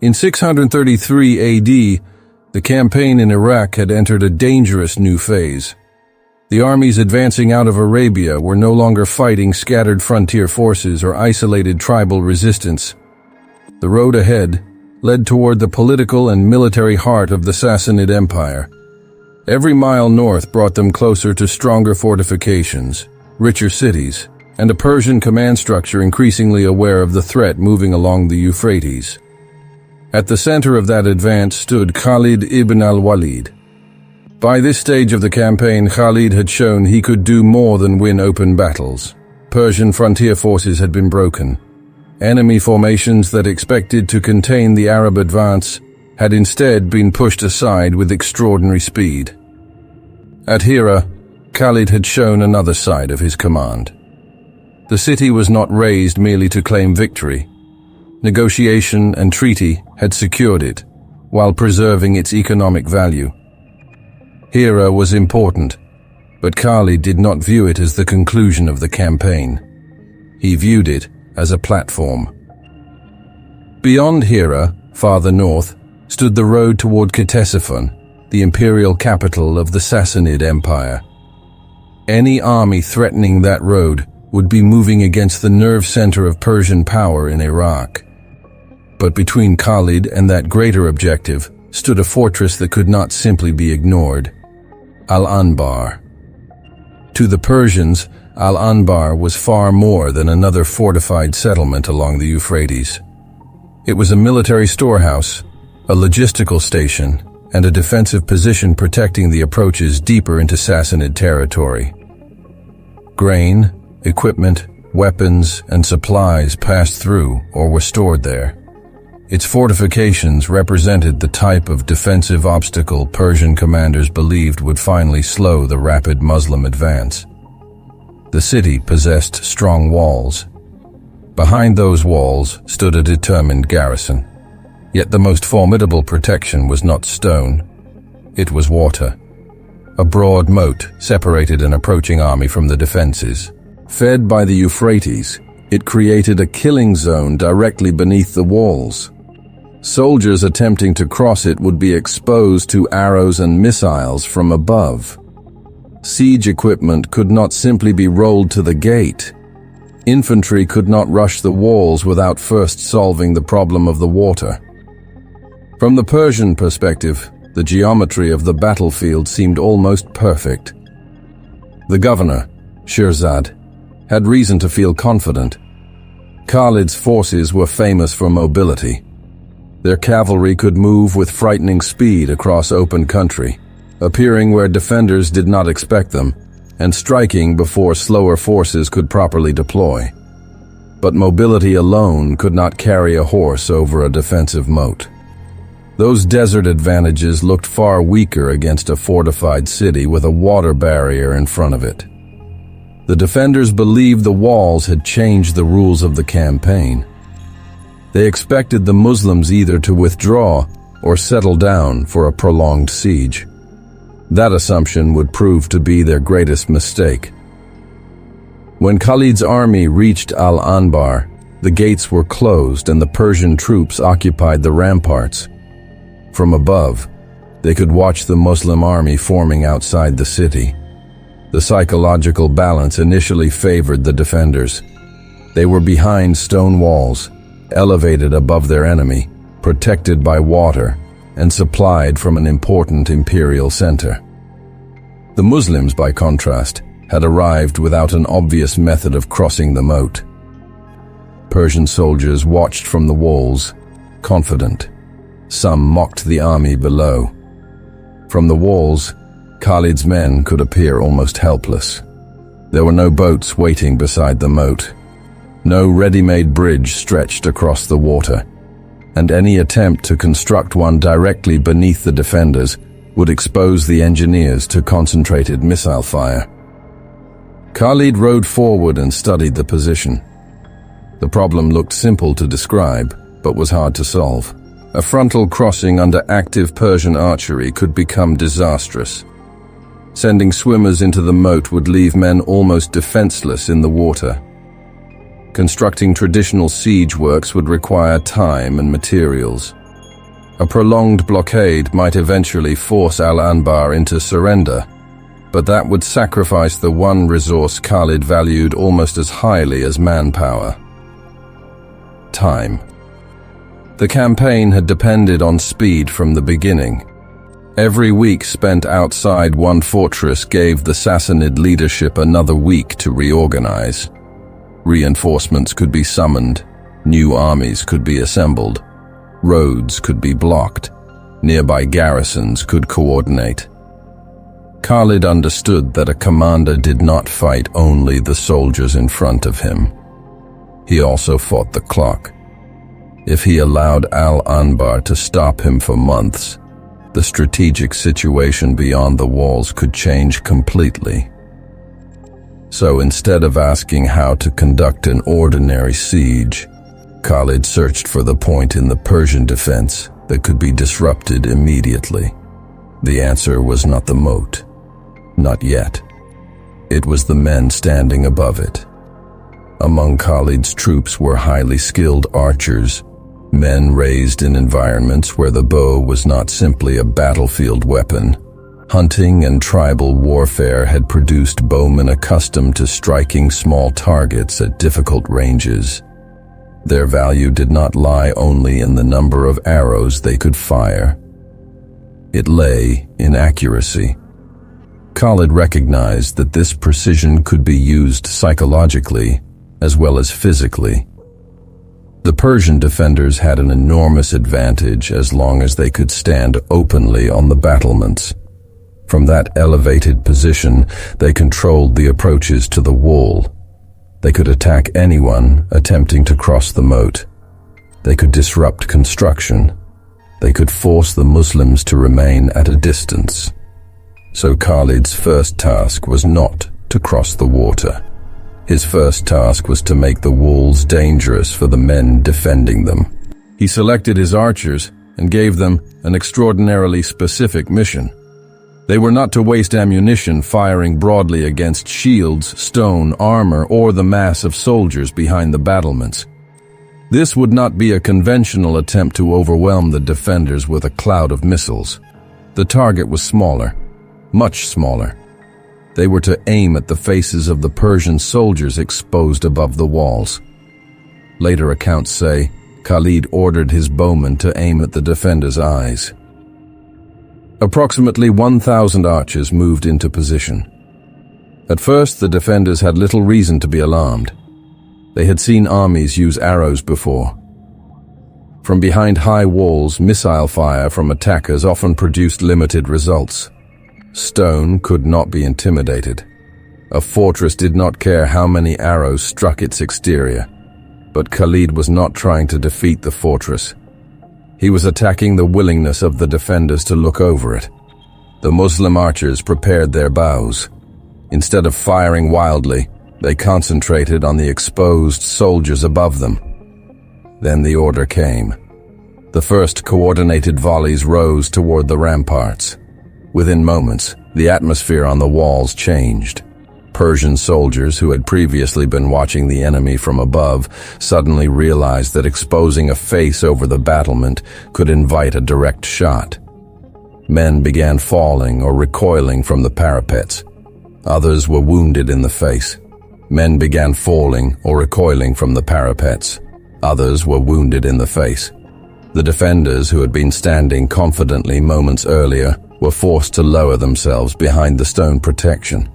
In 633 AD, the campaign in Iraq had entered a dangerous new phase. The armies advancing out of Arabia were no longer fighting scattered frontier forces or isolated tribal resistance. The road ahead led toward the political and military heart of the Sassanid Empire. Every mile north brought them closer to stronger fortifications, richer cities, and a Persian command structure increasingly aware of the threat moving along the Euphrates. At the center of that advance stood Khalid ibn al-Walid. By this stage of the campaign, Khalid had shown he could do more than win open battles. Persian frontier forces had been broken. Enemy formations that expected to contain the Arab advance had instead been pushed aside with extraordinary speed. At Hira, Khalid had shown another side of his command. The city was not razed merely to claim victory. Negotiation and treaty had secured it, while preserving its economic value. Hira was important, but Khalid did not view it as the conclusion of the campaign. He viewed it as a platform. Beyond Hira, farther north, stood the road toward Ctesiphon, the imperial capital of the Sassanid Empire. Any army threatening that road would be moving against the nerve center of Persian power in Iraq. But between Khalid and that greater objective stood a fortress that could not simply be ignored: Al-Anbar. To the Persians, Al-Anbar was far more than another fortified settlement along the Euphrates. It was a military storehouse, a logistical station, and a defensive position protecting the approaches deeper into Sassanid territory. Grain, equipment, weapons, and supplies passed through or were stored there. Its fortifications represented the type of defensive obstacle Persian commanders believed would finally slow the rapid Muslim advance. The city possessed strong walls. Behind those walls stood a determined garrison. Yet the most formidable protection was not stone. It was water. A broad moat separated an approaching army from the defenses. Fed by the Euphrates, it created a killing zone directly beneath the walls. Soldiers attempting to cross it would be exposed to arrows and missiles from above. Siege equipment could not simply be rolled to the gate. Infantry could not rush the walls without first solving the problem of the water. From the Persian perspective, the geometry of the battlefield seemed almost perfect. The governor, Shirzad, had reason to feel confident. Khalid's forces were famous for mobility. Their cavalry could move with frightening speed across open country, appearing where defenders did not expect them, and striking before slower forces could properly deploy. But mobility alone could not carry a horse over a defensive moat. Those desert advantages looked far weaker against a fortified city with a water barrier in front of it. The defenders believed the walls had changed the rules of the campaign. They expected the Muslims either to withdraw or settle down for a prolonged siege. That assumption would prove to be their greatest mistake. When Khalid's army reached Al-Anbar, the gates were closed and the Persian troops occupied the ramparts. From above, they could watch the Muslim army forming outside the city. The psychological balance initially favored the defenders. They were behind stone walls, elevated above their enemy, protected by water, and supplied from an important imperial center. The Muslims, by contrast, had arrived without an obvious method of crossing the moat. Persian soldiers watched from the walls, confident. Some mocked the army below. From the walls, Khalid's men could appear almost helpless. There were no boats waiting beside the moat. No ready-made bridge stretched across the water, and any attempt to construct one directly beneath the defenders would expose the engineers to concentrated missile fire. Khalid rode forward and studied the position. The problem looked simple to describe, but was hard to solve. A frontal crossing under active Persian archery could become disastrous. Sending swimmers into the moat would leave men almost defenseless in the water. Constructing traditional siege works would require time and materials. A prolonged blockade might eventually force Al-Anbar into surrender, but that would sacrifice the one resource Khalid valued almost as highly as manpower: time. The campaign had depended on speed from the beginning. Every week spent outside one fortress gave the Sassanid leadership another week to reorganize. Reinforcements could be summoned, new armies could be assembled, roads could be blocked, nearby garrisons could coordinate. Khalid understood that a commander did not fight only the soldiers in front of him. He also fought the clock. If he allowed Al-Anbar to stop him for months, the strategic situation beyond the walls could change completely. So instead of asking how to conduct an ordinary siege, Khalid searched for the point in the Persian defense that could be disrupted immediately. The answer was not the moat. Not yet. It was the men standing above it. Among Khalid's troops were highly skilled archers, men raised in environments where the bow was not simply a battlefield weapon. Hunting and tribal warfare had produced bowmen accustomed to striking small targets at difficult ranges. Their value did not lie only in the number of arrows they could fire. It lay in accuracy. Khalid recognized that this precision could be used psychologically as well as physically. The Persian defenders had an enormous advantage as long as they could stand openly on the battlements. From that elevated position, they controlled the approaches to the wall. They could attack anyone attempting to cross the moat. They could disrupt construction. They could force the Muslims to remain at a distance. So Khalid's first task was not to cross the water. His first task was to make the walls dangerous for the men defending them. He selected his archers and gave them an extraordinarily specific mission. They were not to waste ammunition firing broadly against shields, stone, armor, or the mass of soldiers behind the battlements. This would not be a conventional attempt to overwhelm the defenders with a cloud of missiles. The target was smaller, much smaller. They were to aim at the faces of the Persian soldiers exposed above the walls. Later accounts say Khalid ordered his bowmen to aim at the defenders' eyes. Approximately 1,000 archers moved into position. At first, the defenders had little reason to be alarmed. They had seen armies use arrows before. From behind high walls, missile fire from attackers often produced limited results. Stone could not be intimidated. A fortress did not care how many arrows struck its exterior. But Khalid was not trying to defeat the fortress. He was attacking the willingness of the defenders to look over it. The Muslim archers prepared their bows. Instead of firing wildly, they concentrated on the exposed soldiers above them. Then the order came. The first coordinated volleys rose toward the ramparts. Within moments, the atmosphere on the walls changed. Persian soldiers who had previously been watching the enemy from above suddenly realized that exposing a face over the battlement could invite a direct shot. Men began falling or recoiling from the parapets. Others were wounded in the face. Men began falling or recoiling from the parapets. Others were wounded in the face. The defenders, who had been standing confidently moments earlier, were forced to lower themselves behind the stone protection.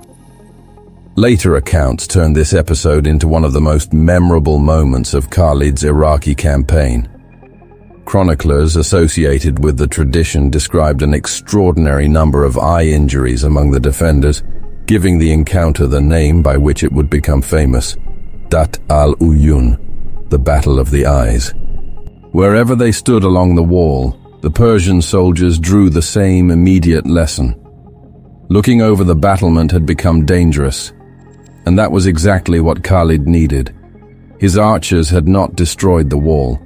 Later accounts turned this episode into one of the most memorable moments of Khalid's Iraqi campaign. Chroniclers associated with the tradition described an extraordinary number of eye injuries among the defenders, giving the encounter the name by which it would become famous: Dhat al-Uyun, the Battle of the Eyes. Wherever they stood along the wall, the Persian soldiers drew the same immediate lesson. Looking over the battlement had become dangerous, and that was exactly what Khalid needed. His archers had not destroyed the wall.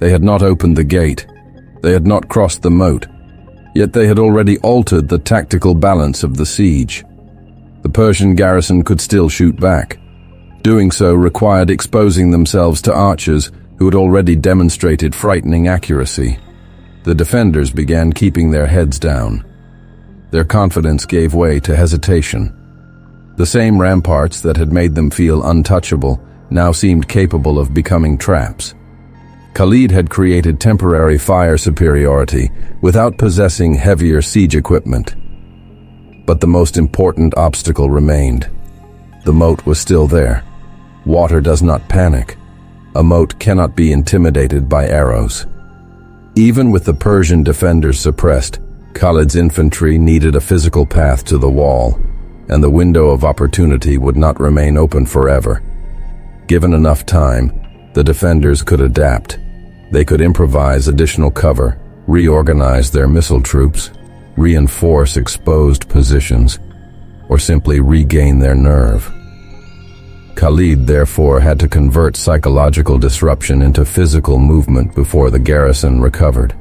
They had not opened the gate. They had not crossed the moat. Yet they had already altered the tactical balance of the siege. The Persian garrison could still shoot back. Doing so required exposing themselves to archers who had already demonstrated frightening accuracy. The defenders began keeping their heads down. Their confidence gave way to hesitation. The same ramparts that had made them feel untouchable now seemed capable of becoming traps. Khalid had created temporary fire superiority without possessing heavier siege equipment. But the most important obstacle remained. The moat was still there. Water does not panic. A moat cannot be intimidated by arrows. Even with the Persian defenders suppressed, Khalid's infantry needed a physical path to the wall, and the window of opportunity would not remain open forever. Given enough time, the defenders could adapt. They could improvise additional cover, reorganize their missile troops, reinforce exposed positions, or simply regain their nerve. Khalid therefore had to convert psychological disruption into physical movement before the garrison recovered.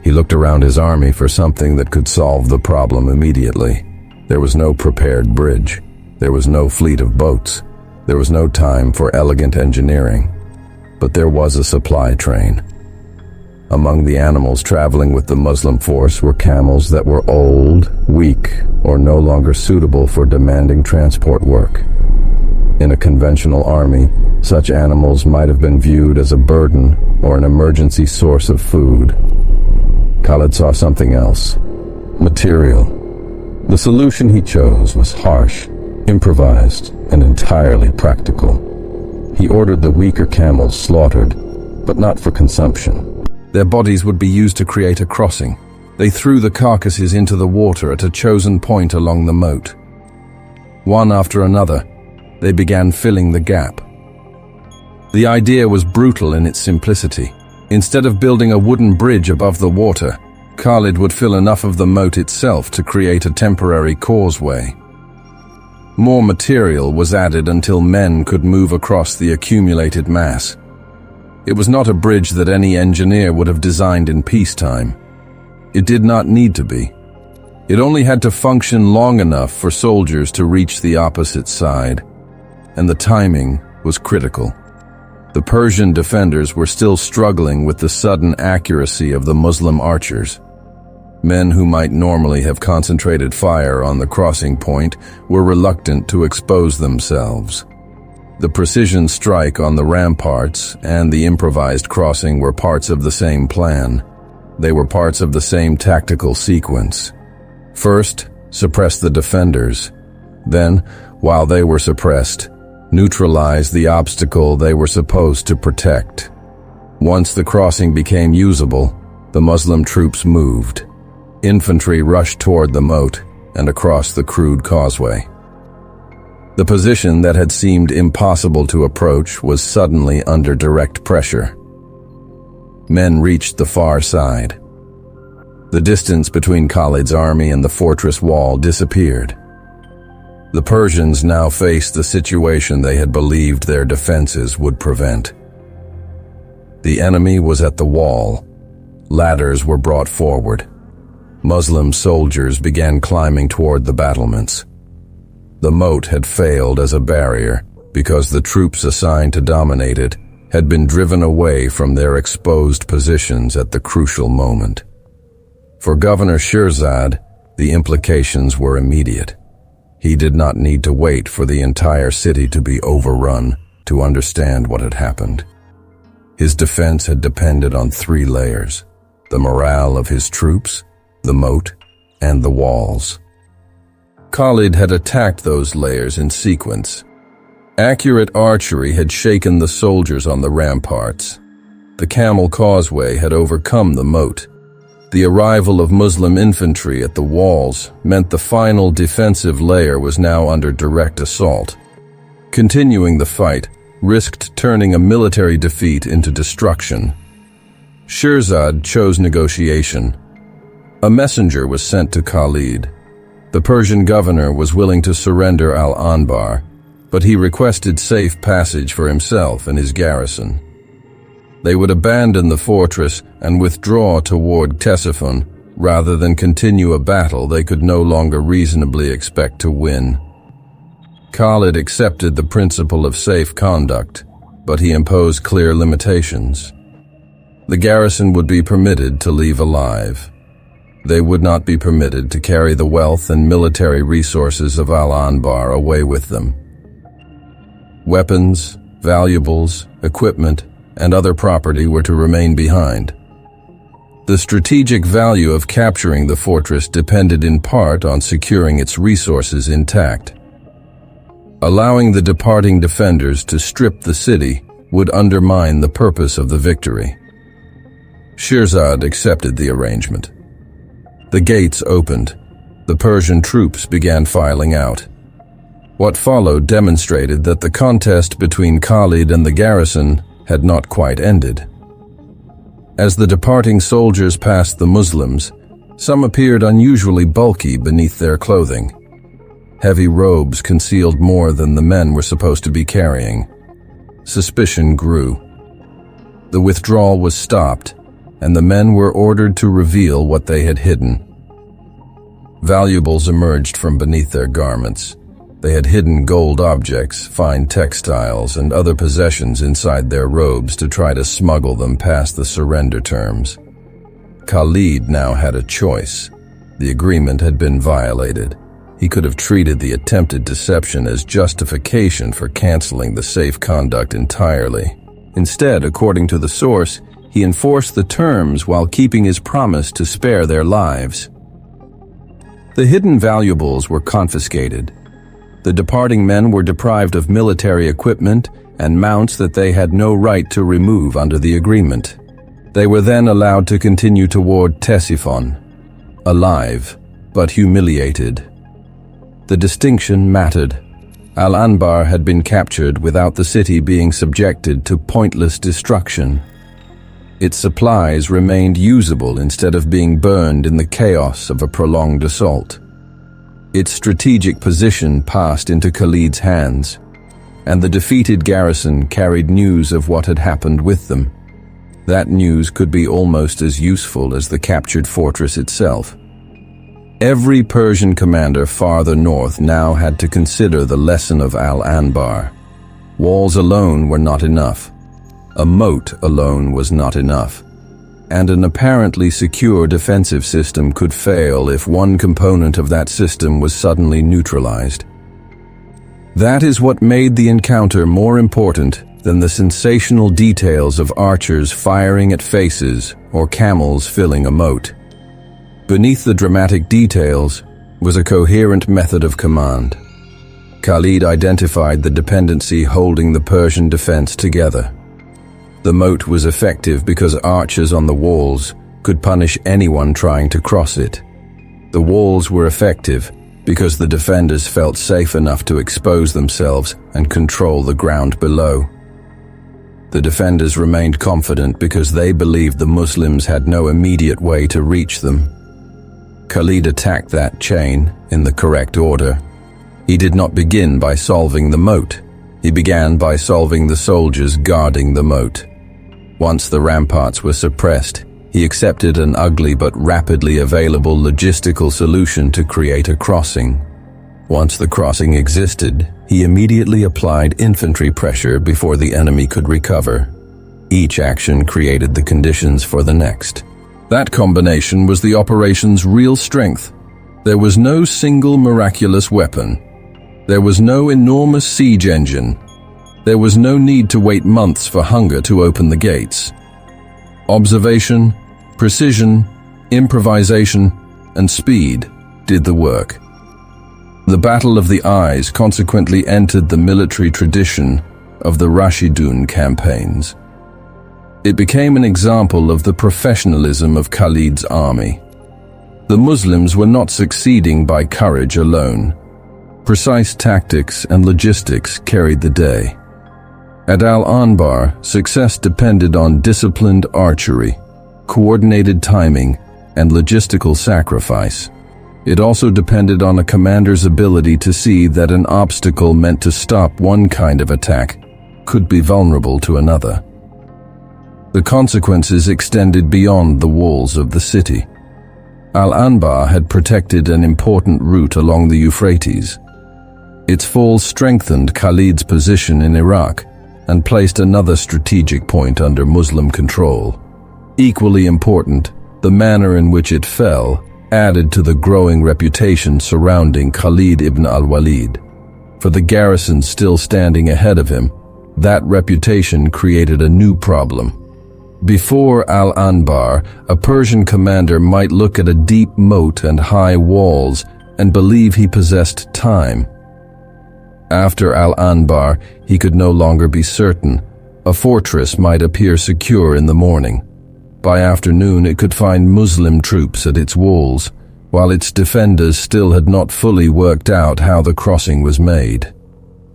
He looked around his army for something that could solve the problem immediately. There was no prepared bridge. There was no fleet of boats. There was no time for elegant engineering. But there was a supply train. Among the animals traveling with the Muslim force were camels that were old, weak, or no longer suitable for demanding transport work. In a conventional army, such animals might have been viewed as a burden or an emergency source of food. Khalid saw something else. Material. The solution he chose was harsh, improvised, and entirely practical. He ordered the weaker camels slaughtered, but not for consumption. Their bodies would be used to create a crossing. They threw the carcasses into the water at a chosen point along the moat. One after another, they began filling the gap. The idea was brutal in its simplicity. Instead of building a wooden bridge above the water, Khalid would fill enough of the moat itself to create a temporary causeway. More material was added until men could move across the accumulated mass. It was not a bridge that any engineer would have designed in peacetime. It did not need to be. It only had to function long enough for soldiers to reach the opposite side, and the timing was critical. The Persian defenders were still struggling with the sudden accuracy of the Muslim archers. Men who might normally have concentrated fire on the crossing point were reluctant to expose themselves. The precision strike on the ramparts and the improvised crossing were parts of the same plan. They were parts of the same tactical sequence. First, suppress the defenders. Then, while they were suppressed, neutralize the obstacle they were supposed to protect. Once the crossing became usable, the Muslim troops moved. Infantry rushed toward the moat and across the crude causeway. The position that had seemed impossible to approach was suddenly under direct pressure. Men reached the far side. The distance between Khalid's army and the fortress wall disappeared. The Persians now faced the situation they had believed their defenses would prevent. The enemy was at the wall. Ladders were brought forward. Muslim soldiers began climbing toward the battlements. The moat had failed as a barrier because the troops assigned to dominate it had been driven away from their exposed positions at the crucial moment. For Governor Shirzad, the implications were immediate. He did not need to wait for the entire city to be overrun to understand what had happened. His defense had depended on 3 layers: the morale of his troops, the moat, and the walls. Khalid had attacked those layers in sequence. Accurate archery had shaken the soldiers on the ramparts. The camel causeway had overcome the moat. The arrival of Muslim infantry at the walls meant the final defensive layer was now under direct assault. Continuing the fight risked turning a military defeat into destruction. Shirzad chose negotiation. A messenger was sent to Khalid. The Persian governor was willing to surrender Al-Anbar, but he requested safe passage for himself and his garrison. They would abandon the fortress and withdraw toward Ctesiphon rather than continue a battle they could no longer reasonably expect to win. Khalid accepted the principle of safe conduct, but he imposed clear limitations. The garrison would be permitted to leave alive. They would not be permitted to carry the wealth and military resources of Al-Anbar away with them. Weapons, valuables, equipment, and other property were to remain behind. The strategic value of capturing the fortress depended in part on securing its resources intact. Allowing the departing defenders to strip the city would undermine the purpose of the victory. Shirzad accepted the arrangement. The gates opened. The Persian troops began filing out. What followed demonstrated that the contest between Khalid and the garrison had not quite ended. As the departing soldiers passed the Muslims, some appeared unusually bulky beneath their clothing. Heavy robes concealed more than the men were supposed to be carrying. Suspicion grew. The withdrawal was stopped, and the men were ordered to reveal what they had hidden. Valuables emerged from beneath their garments. They had hidden gold objects, fine textiles, and other possessions inside their robes to try to smuggle them past the surrender terms. Khalid now had a choice. The agreement had been violated. He could have treated the attempted deception as justification for canceling the safe conduct entirely. Instead, according to the source, he enforced the terms while keeping his promise to spare their lives. The hidden valuables were confiscated. The departing men were deprived of military equipment and mounts that they had no right to remove under the agreement. They were then allowed to continue toward Ctesiphon, alive, but humiliated. The distinction mattered. Al-Anbar had been captured without the city being subjected to pointless destruction. Its supplies remained usable instead of being burned in the chaos of a prolonged assault. Its strategic position passed into Khalid's hands, and the defeated garrison carried news of what had happened with them. That news could be almost as useful as the captured fortress itself. Every Persian commander farther north now had to consider the lesson of Al-Anbar. Walls alone were not enough. A moat alone was not enough. And an apparently secure defensive system could fail if one component of that system was suddenly neutralized. That is what made the encounter more important than the sensational details of archers firing at faces or camels filling a moat. Beneath the dramatic details was a coherent method of command. Khalid identified the dependency holding the Persian defense together. The moat was effective because archers on the walls could punish anyone trying to cross it. The walls were effective because the defenders felt safe enough to expose themselves and control the ground below. The defenders remained confident because they believed the Muslims had no immediate way to reach them. Khalid attacked that chain in the correct order. He did not begin by solving the moat. He began by solving the soldiers guarding the moat. Once the ramparts were suppressed, he accepted an ugly but rapidly available logistical solution to create a crossing. Once the crossing existed, he immediately applied infantry pressure before the enemy could recover. Each action created the conditions for the next. That combination was the operation's real strength. There was no single miraculous weapon. There was no enormous siege engine. There was no need to wait months for hunger to open the gates. Observation, precision, improvisation, and speed did the work. The Battle of the Eyes consequently entered the military tradition of the Rashidun campaigns. It became an example of the professionalism of Khalid's army. The Muslims were not succeeding by courage alone. Precise tactics and logistics carried the day. At Al-Anbar, success depended on disciplined archery, coordinated timing, and logistical sacrifice. It also depended on a commander's ability to see that an obstacle meant to stop one kind of attack could be vulnerable to another. The consequences extended beyond the walls of the city. Al-Anbar had protected an important route along the Euphrates. Its fall strengthened Khalid's position in Iraq and placed another strategic point under Muslim control. Equally important, the manner in which it fell added to the growing reputation surrounding Khalid ibn al-Walid. For the garrison still standing ahead of him, that reputation created a new problem. Before Al-Anbar, a Persian commander might look at a deep moat and high walls and believe he possessed time. After Al-Anbar, he could no longer be certain. A fortress might appear secure in the morning. By afternoon, it could find Muslim troops at its walls, while its defenders still had not fully worked out how the crossing was made.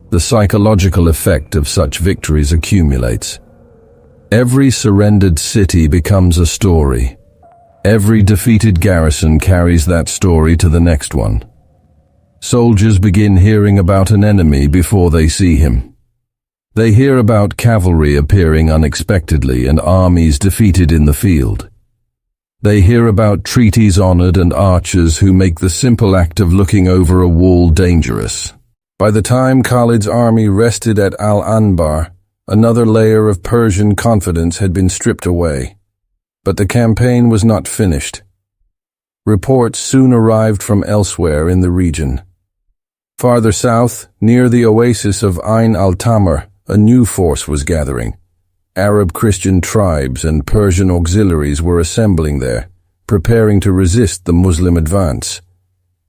The psychological effect of such victories accumulates. Every surrendered city becomes a story. Every defeated garrison carries that story to the next one. Soldiers begin hearing about an enemy before they see him. They hear about cavalry appearing unexpectedly and armies defeated in the field. They hear about treaties honored and archers who make the simple act of looking over a wall dangerous. By the time Khalid's army rested at Al-Anbar, another layer of Persian confidence had been stripped away. But the campaign was not finished. Reports soon arrived from elsewhere in the region. Farther south, near the oasis of Ain al-Tamr, a new force was gathering. Arab Christian tribes and Persian auxiliaries were assembling there, preparing to resist the Muslim advance.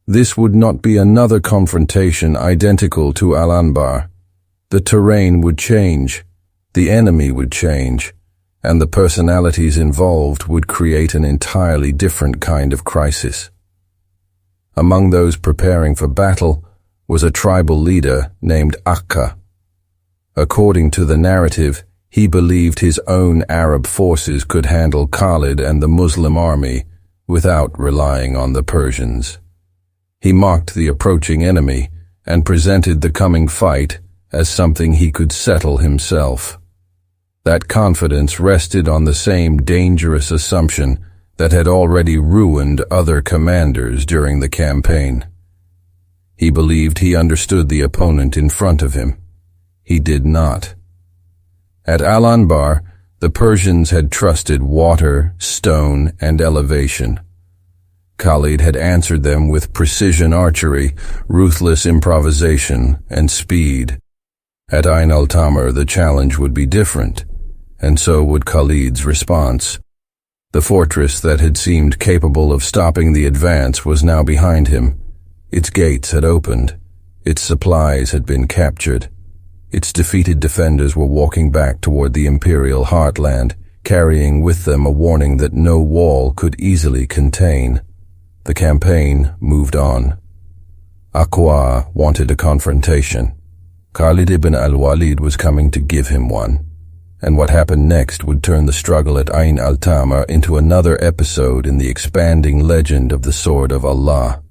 This would not be another confrontation identical to Al-Anbar. The terrain would change, the enemy would change, and the personalities involved would create an entirely different kind of crisis. Among those preparing for battle was a tribal leader named Akka. According to the narrative, he believed his own Arab forces could handle Khalid and the Muslim army without relying on the Persians. He mocked the approaching enemy and presented the coming fight as something he could settle himself. That confidence rested on the same dangerous assumption that had already ruined other commanders during the campaign. He believed he understood the opponent in front of him. He did not. At Al-Anbar, the Persians had trusted water, stone, and elevation. Khalid had answered them with precision archery, ruthless improvisation, and speed. At Ain al-Tamr, the challenge would be different, and so would Khalid's response. The fortress that had seemed capable of stopping the advance was now behind him. Its gates had opened. Its supplies had been captured. Its defeated defenders were walking back toward the imperial heartland, carrying with them a warning that no wall could easily contain. The campaign moved on. Aqwa wanted a confrontation. Khalid ibn al-Walid was coming to give him one. And what happened next would turn the struggle at Ain al-Tamr into another episode in the expanding legend of the Sword of Allah.